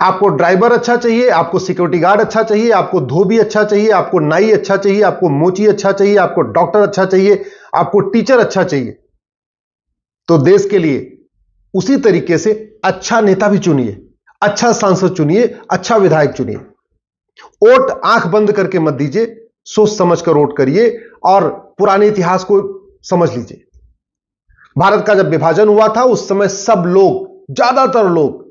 आपको ड्राइवर अच्छा चाहिए, आपको सिक्योरिटी गार्ड अच्छा चाहिए, आपको धोबी अच्छा चाहिए, आपको नाई अच्छा चाहिए, आपको मोची अच्छा चाहिए, आपको डॉक्टर अच्छा चाहिए, आपको टीचर अच्छा चाहिए, तो देश के लिए उसी तरीके से अच्छा नेता भी चुनिए, अच्छा सांसद चुनिए, अच्छा विधायक चुनिए। वोट आंख बंद करके मत दीजिए, सोच समझ कर वोट करिए और पुराने इतिहास को समझ लीजिए। भारत का जब विभाजन हुआ था उस समय सब लोग, ज्यादातर लोग,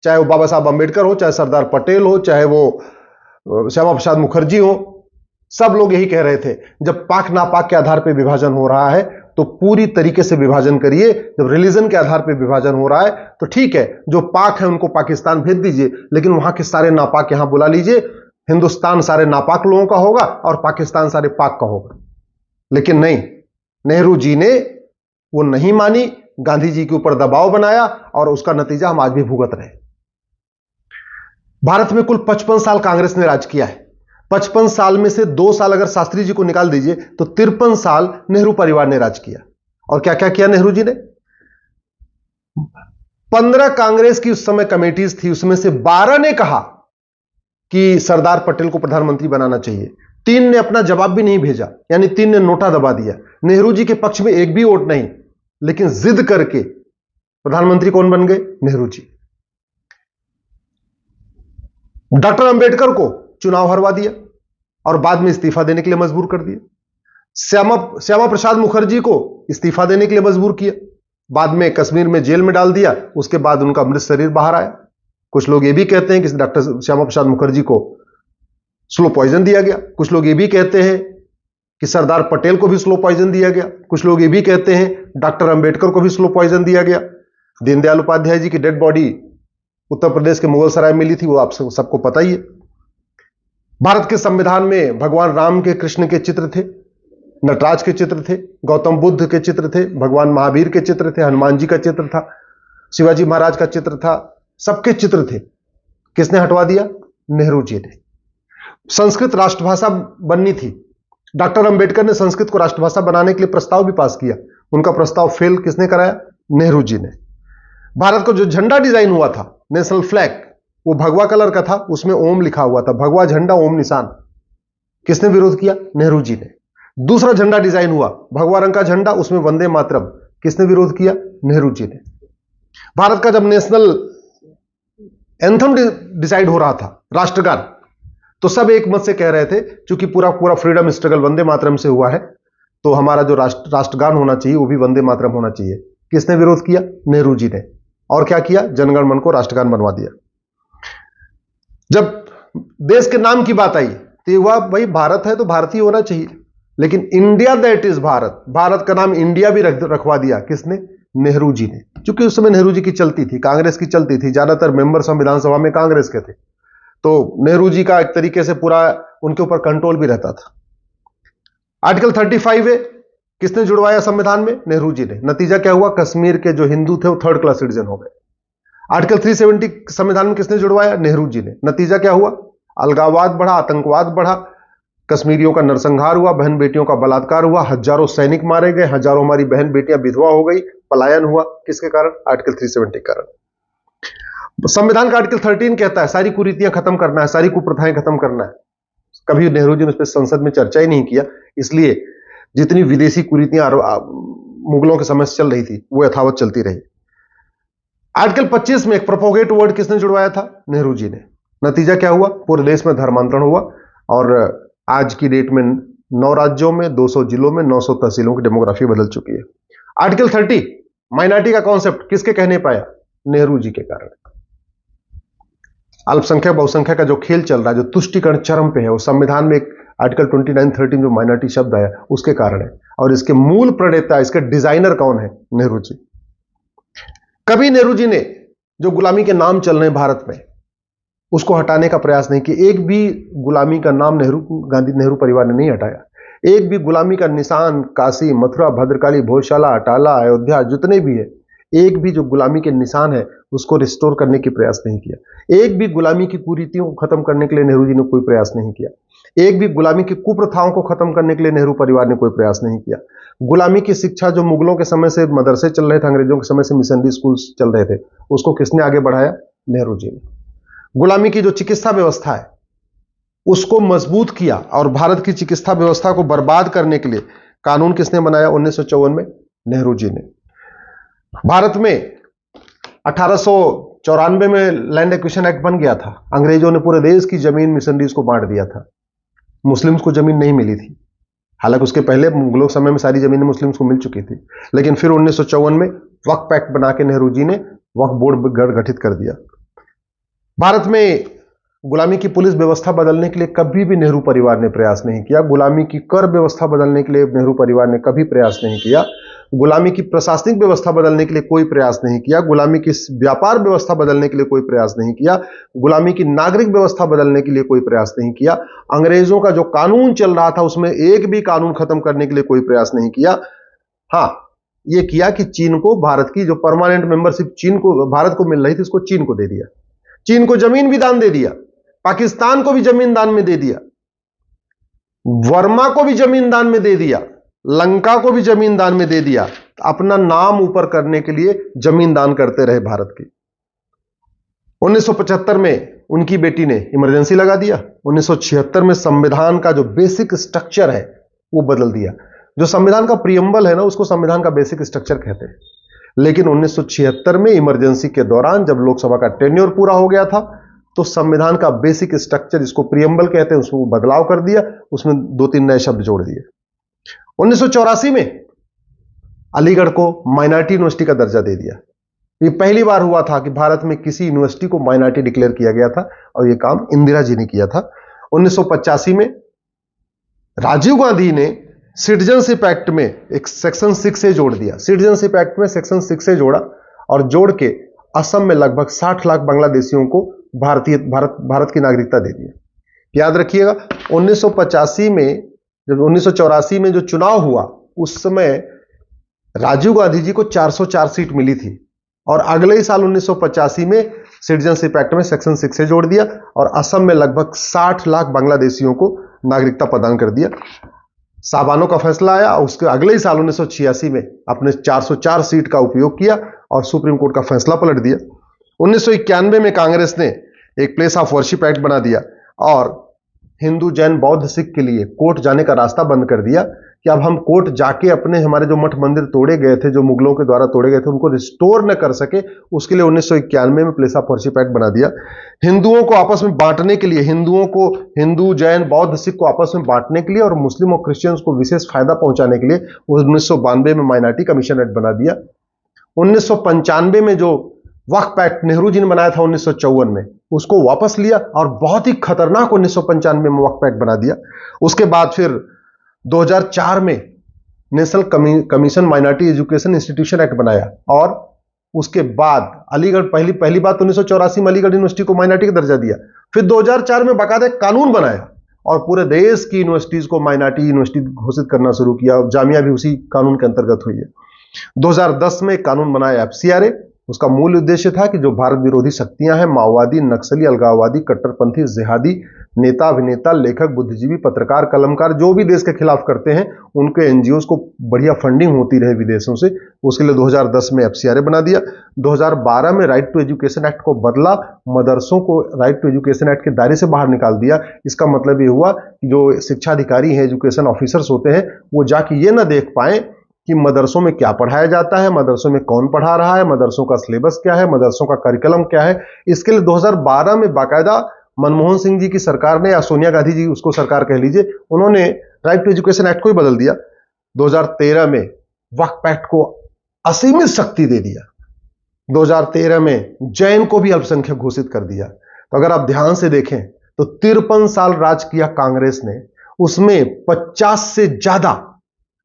चाहे वो बाबा साहब अंबेडकर हो, चाहे सरदार पटेल हो, चाहे वो श्यामा प्रसाद मुखर्जी हो, सब लोग यही कह रहे थे जब पाक नापाक के आधार पर विभाजन हो रहा है तो पूरी तरीके से विभाजन करिए। जब रिलीजन के आधार पर विभाजन हो रहा है तो ठीक है, जो पाक है उनको पाकिस्तान भेज दीजिए, लेकिन वहां के सारे नापाक यहां बुला लीजिए। हिंदुस्तान सारे नापाक लोगों का होगा और पाकिस्तान सारे पाक का होगा। लेकिन नहीं, नेहरू जी ने वो नहीं मानी, गांधी जी के ऊपर दबाव बनाया और उसका नतीजा हम आज भी भुगत रहे हैं। भारत में कुल 55 साल कांग्रेस ने राज किया है। 55 साल में से 2 साल अगर शास्त्री जी को निकाल दीजिए तो 53 साल नेहरू परिवार ने राज किया। और क्या क्या किया नेहरू जी ने? 15 कांग्रेस की उस समय कमेटीज थी, उसमें से 12 ने कहा कि सरदार पटेल को प्रधानमंत्री बनाना चाहिए। 3 ने अपना जवाब भी नहीं भेजा, यानी 3 ने नोटा दबा दिया। नेहरू जी के पक्ष में एक भी वोट नहीं, लेकिन जिद करके प्रधानमंत्री कौन बन गए? नेहरू जी। डॉक्टर अंबेडकर को चुनाव हरवा दिया और बाद में इस्तीफा देने के लिए मजबूर कर दिया। श्यामा प्रसाद मुखर्जी को इस्तीफा देने के लिए मजबूर किया, बाद में कश्मीर में जेल में डाल दिया, उसके बाद उनका मृत शरीर बाहर आया। कुछ लोग ये भी कहते हैं कि डॉक्टर श्यामा प्रसाद मुखर्जी को स्लो पॉइजन दिया गया। कुछ लोग ये भी कहते हैं कि सरदार पटेल को भी स्लो पॉइजन दिया गया। कुछ लोग ये भी कहते हैं डॉक्टर अंबेडकर को भी स्लो पॉइजन दिया गया। दीनदयाल उपाध्याय जी की डेड बॉडी उत्तर प्रदेश के मुगल सराय में मिली थी, वो आप सबको पता ही है। भारत के संविधान में भगवान राम के, कृष्ण के चित्र थे, नटराज के चित्र थे, गौतम बुद्ध के चित्र थे, भगवान महावीर के चित्र थे, हनुमान जी का चित्र था, शिवाजी महाराज का चित्र था, सबके चित्र थे। किसने हटवा दिया? नेहरू जी ने। संस्कृत राष्ट्रभाषा बननी थी, डॉक्टर अंबेडकर ने संस्कृत को राष्ट्रभाषा बनाने के लिए प्रस्ताव भी पास किया, उनका प्रस्ताव फेल किसने कराया? नेहरू जी ने। भारत को जो झंडा डिजाइन हुआ था, नेशनल फ्लैग, वो भगवा कलर का था, उसमें ओम लिखा हुआ था, भगवा झंडा ओम निशान। किसने विरोध किया? नेहरू जी ने। दूसरा झंडा डिजाइन हुआ भगवा रंग का झंडा, उसमें वंदे मातरम, किसने विरोध किया? नेहरू जी ने। भारत का जब नेशनल एंथम डिसाइड हो रहा था, राष्ट्रगान, तो सब एक मत से कह रहे थे क्योंकि पूरा पूरा फ्रीडम स्ट्रगल वंदे मातरम से हुआ है, तो हमारा जो राष्ट्रगान होना चाहिए वो भी वंदे मातरम होना चाहिए। किसने विरोध किया? नेहरू जी ने। और क्या किया? जनगण मन को राष्ट्रगान बनवा दिया। जब देश के नाम की बात आई तो ये हुआ, भाई भारत है तो भारतीय होना चाहिए, लेकिन India that is Bharat, Bharat का नाम इंडिया भी रखवा दिया। किसने? नेहरू जी ने। क्योंकि उस समय नेहरू जी की चलती थी, कांग्रेस की चलती थी, ज्यादातर मेंबर संविधान सभा में कांग्रेस के थे, तो नेहरू जी का एक तरीके से पूरा उनके ऊपर कंट्रोल भी रहता था। आर्टिकल 35 है, किसने जुड़वाया संविधान में? नेहरू जी ने। नतीजा क्या हुआ? कश्मीर के जो हिंदू थे वो 3rd क्लास सिटीजन हो गए। आर्टिकल 370 संविधान में किसने जुड़वाया? नेहरू जी ने। नतीजा क्या हुआ? अलगाववाद बढ़ा, आतंकवाद बढ़ा, कश्मीरियों का नरसंहार हुआ, बहन बेटियों का बलात्कार हुआ, हजारों सैनिक मारे गए, हजारों हमारी बहन बेटियां विधवा हो गई, पलायन हुआ। किसके कारण? आर्टिकल 370 के कारण। संविधान का आर्टिकल 13 कहता है सारी कुरीतियां खत्म करना है, सारी कुप्रथाएं खत्म करना है। कभी नेहरू जी ने उस पर संसद में चर्चा ही नहीं किया, इसलिए जितनी विदेशी कुरीतियां मुगलों के समय से चल रही थी वो यथावत चलती रही। आर्टिकल 25 में एक प्रोपोगेट वर्ड किसने जुड़वाया था? नेहरू जी ने। नतीजा क्या हुआ? पूरे देश में धर्मांतरण हुआ और आज की डेट में 9 राज्यों में, 200 जिलों में, 900 तहसीलों की डेमोग्राफी बदल चुकी है। आर्टिकल 30 माइनॉरिटी का कॉन्सेप्ट किसके कहने पाया? नेहरू जी के कारण। अल्पसंख्यक बहुसंख्यक का जो खेल चल रहा है, जो तुष्टीकरण चरम पे है, वो संविधान में एक आर्टिकल 29-13 जो माइनॉरिटी शब्द आया उसके कारण है। और इसके मूल प्रणेता, इसके डिजाइनर कौन है? नेहरू जी। कभी नेहरू जी ने जो गुलामी के नाम चल रहे हैं भारत में उसको हटाने का प्रयास नहीं किया। एक भी गुलामी का नाम नेहरू परिवार ने नहीं हटाया। एक भी गुलामी का निशान काशी, मथुरा, भद्रकाली, भोजशाला, अटाला, अयोध्या, जितने भी है, एक भी जो गुलामी के निशान है उसको रिस्टोर करने की प्रयास नहीं किया। एक भी गुलामी की कुरीतियों को खत्म करने के लिए नेहरू जी ने कोई प्रयास नहीं किया। एक भी गुलामी की कुप्रथाओं को खत्म करने के लिए नेहरू परिवार ने कोई प्रयास नहीं किया। गुलामी की शिक्षा जो मुगलों के समय से मदरसे चल रहे थे, अंग्रेजों के समय से मिशनरी स्कूल्स चल रहे थे, उसको किसने आगे बढ़ाया? नेहरू जी ने। गुलामी की जो चिकित्सा व्यवस्था है उसको मजबूत किया, और भारत की चिकित्सा व्यवस्था को बर्बाद करने के लिए कानून किसने बनाया? 1954 में नेहरू जी ने। भारत में 1894 में लैंड एक्विजिशन एक्ट बन गया था। अंग्रेजों ने पूरे देश की जमीन मिशनरीज को बांट दिया था। मुस्लिम्स को जमीन नहीं मिली थी, हालांकि उसके पहले मुगलों समय में सारी जमीनें मुस्लिम्स को मिल चुकी थी, लेकिन फिर 1954 में वक्फ एक्ट बना के नेहरू जी ने वक्फ बोर्ड गठित कर दिया। भारत में गुलामी की पुलिस व्यवस्था बदलने के लिए कभी भी नेहरू परिवार ने प्रयास नहीं किया। गुलामी की कर व्यवस्था बदलने के लिए नेहरू परिवार ने कभी प्रयास नहीं किया। गुलामी की प्रशासनिक व्यवस्था बदलने के लिए कोई प्रयास नहीं किया। गुलामी की व्यापार व्यवस्था बदलने के लिए कोई प्रयास नहीं किया। गुलामी की नागरिक व्यवस्था बदलने के लिए कोई प्रयास नहीं किया। अंग्रेजों का जो कानून चल रहा था उसमें एक भी कानून खत्म करने के लिए कोई प्रयास नहीं किया। हां, यह किया कि चीन को, भारत की जो परमानेंट मेंबरशिप चीन को, भारत को मिल रही थी, उसको चीन को दे दिया। चीन को जमीन भी दान दे दिया, पाकिस्तान को भी जमीन दान में दे दिया, वर्मा को भी जमीन दान में दे दिया, लंका को भी जमीन दान में दे दिया। अपना नाम ऊपर करने के लिए जमीन दान करते रहे भारत की। 1975 में उनकी बेटी ने इमरजेंसी लगा दिया। 1976 में संविधान का जो बेसिक स्ट्रक्चर है वो बदल दिया। जो संविधान का प्रियम्बल है ना, उसको संविधान का बेसिक स्ट्रक्चर कहते हैं। लेकिन 1976 में इमरजेंसी के दौरान जब लोकसभा का टेन्योर पूरा हो गया था तो संविधान का बेसिक स्ट्रक्चर, जिसको प्रियम्बल कहते हैं, उसमें बदलाव कर दिया, उसमें 2-3 नए शब्द जोड़ दिए। 1984 में अलीगढ़ को माइनॉरिटी यूनिवर्सिटी का दर्जा दे दिया। ये पहली बार हुआ था कि भारत में किसी यूनिवर्सिटी को माइनॉरिटी डिक्लेयर किया गया था, और यह काम इंदिरा जी ने किया था। 1985 में राजीव गांधी ने सिटीजनशिप एक्ट में एक सेक्शन 6A जोड़ दिया। सिटीजनशिप एक्ट में सेक्शन 6A जोड़ा, और जोड़ के असम में लगभग 60 लाख बांग्लादेशियों को भारत की नागरिकता दे दी। याद रखिएगा, 1985 में, जब 1984 में जो चुनाव हुआ, उस समय राजीव गांधी जी को 404 सीट मिली थी, और अगले ही साल 1985 में सिटीजनशिप एक्ट में सेक्शन 6A जोड़ दिया, और असम में लगभग 60 लाख बांग्लादेशियों को नागरिकता प्रदान कर दिया। साबानो का फैसला आया, उसके अगले ही साल 1986 में अपने 404 सीट का उपयोग किया और सुप्रीम कोर्ट का फैसला पलट दिया। 1991 में कांग्रेस ने एक प्लेस ऑफ वर्शिप एक्ट बना दिया और हिंदू, जैन, बौद्ध, सिख के लिए कोर्ट जाने का रास्ता बंद कर दिया कि अब हम कोर्ट जाके अपने, हमारे जो मठ मंदिर तोड़े गए थे, जो मुगलों के द्वारा तोड़े गए थे, उनको रिस्टोर न कर सके, उसके लिए 1991 में प्लेस ऑफ वर्शिप एक्ट बना दिया। हिंदुओं को आपस में बांटने के लिए, हिंदुओं को, हिंदू, जैन, बौद्ध, सिख को आपस में बांटने के लिए और मुस्लिम और क्रिश्चियंस को विशेष फायदा पहुंचाने के लिए 1992 में माइनॉरिटी कमीशन एक्ट बना दिया। 1995 में जो वक्फ एक्ट नेहरू जी ने बनाया था 1954 में, उसको वापस लिया और बहुत ही खतरनाक 1995 में वक्फ एक्ट बना दिया। उसके बाद फिर 2004 में national commission minority education institution act बनाया, और उसके बाद अलीगढ़, पहली बात 1984 में अलीगढ़ यूनिवर्सिटी को माइनॉरिटी का दर्जा दिया। फिर 2004 में बाकायदा कानून बनाया और पूरे देश की यूनिवर्सिटीज को माइनॉरिटी यूनिवर्सिटी घोषित करना शुरू किया। जामिया भी उसी कानून के अंतर्गत हुई है। 2010 में कानून बनाया FCRA। उसका मूल उद्देश्य था कि जो भारत विरोधी शक्तियां हैं, माओवादी, नक्सली, अलगाववादी, कट्टरपंथी, जिहादी नेता, अभिनेता, लेखक, बुद्धिजीवी, पत्रकार, कलमकार, जो भी देश के खिलाफ करते हैं, उनके NGOs को बढ़िया फंडिंग होती रहे विदेशों से, उसके लिए 2010 में FCRA बना दिया। 2012 में राइट टू एजुकेशन एक्ट को बदला, मदरसों को राइट टू एजुकेशन एक्ट के दायरे से बाहर निकाल दिया। इसका मतलब ये हुआ कि जो शिक्षा अधिकारी हैं, एजुकेशन ऑफिसर्स होते हैं, वो जाके ये ना देख पाए कि मदरसों में क्या पढ़ाया जाता है, मदरसों में कौन पढ़ा रहा है, मदरसों का सिलेबस क्या है, मदरसों का करिकुलम क्या है। इसके लिए 2012 में बाकायदा मनमोहन सिंह जी की सरकार ने, या सोनिया गांधी जी, उसको सरकार कह लीजिए, उन्होंने राइट टू एजुकेशन एक्ट को ही बदल दिया। 2013 में वक्फ एक्ट को असीमित शक्ति दे दिया। 2013 में जैन को भी अल्पसंख्यक घोषित कर दिया। तो अगर आप ध्यान से देखें तो 53 साल राज किया कांग्रेस ने, उसमें 50 से ज्यादा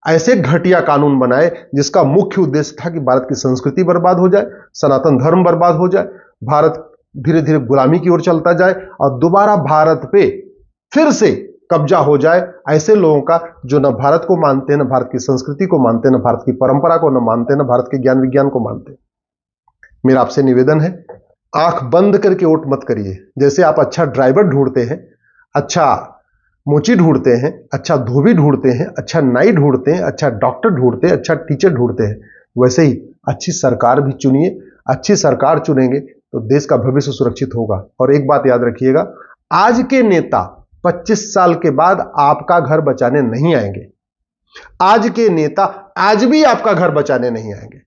ऐसे घटिया कानून बनाए जिसका मुख्य उद्देश्य था कि भारत की संस्कृति बर्बाद हो जाए, सनातन धर्म बर्बाद हो जाए, भारत धीरे धीरे गुलामी की ओर चलता जाए और दोबारा भारत पे फिर से कब्जा हो जाए। ऐसे लोगों का जो न भारत को मानते, न भारत की संस्कृति को मानते, न भारत की परंपरा को न मानते, न भारत के ज्ञान विज्ञान को मानते। मेरा आपसे निवेदन है, आंख बंद करके वोट मत करिए। जैसे आप अच्छा ड्राइवर ढूंढते हैं, अच्छा मोची ढूंढते हैं, अच्छा धोबी ढूंढते हैं, अच्छा नाई ढूंढते हैं, अच्छा डॉक्टर ढूंढते हैं, अच्छा टीचर ढूंढते हैं, वैसे ही अच्छी सरकार भी चुनिए। अच्छी सरकार चुनेंगे तो देश का भविष्य सुरक्षित होगा। और एक बात याद रखिएगा, आज के नेता 25 साल के बाद आपका घर बचाने नहीं आएंगे। आज के नेता आज भी आपका घर बचाने नहीं आएंगे,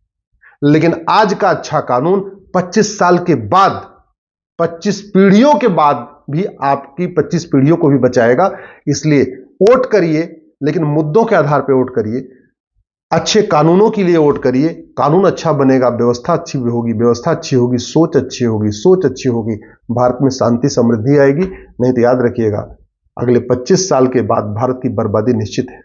लेकिन आज का अच्छा कानून 25 साल के बाद, 25 पीढ़ियों के बाद भी आपकी 25 पीढ़ियों को भी बचाएगा। इसलिए वोट करिए, लेकिन मुद्दों के आधार पर वोट करिए, अच्छे कानूनों के लिए वोट करिए। कानून अच्छा बनेगा, व्यवस्था अच्छी होगी, व्यवस्था अच्छी होगी, सोच अच्छी होगी, सोच अच्छी होगी, भारत में शांति समृद्धि आएगी। नहीं तो याद रखिएगा, अगले 25 साल के बाद भारत की बर्बादी निश्चित है।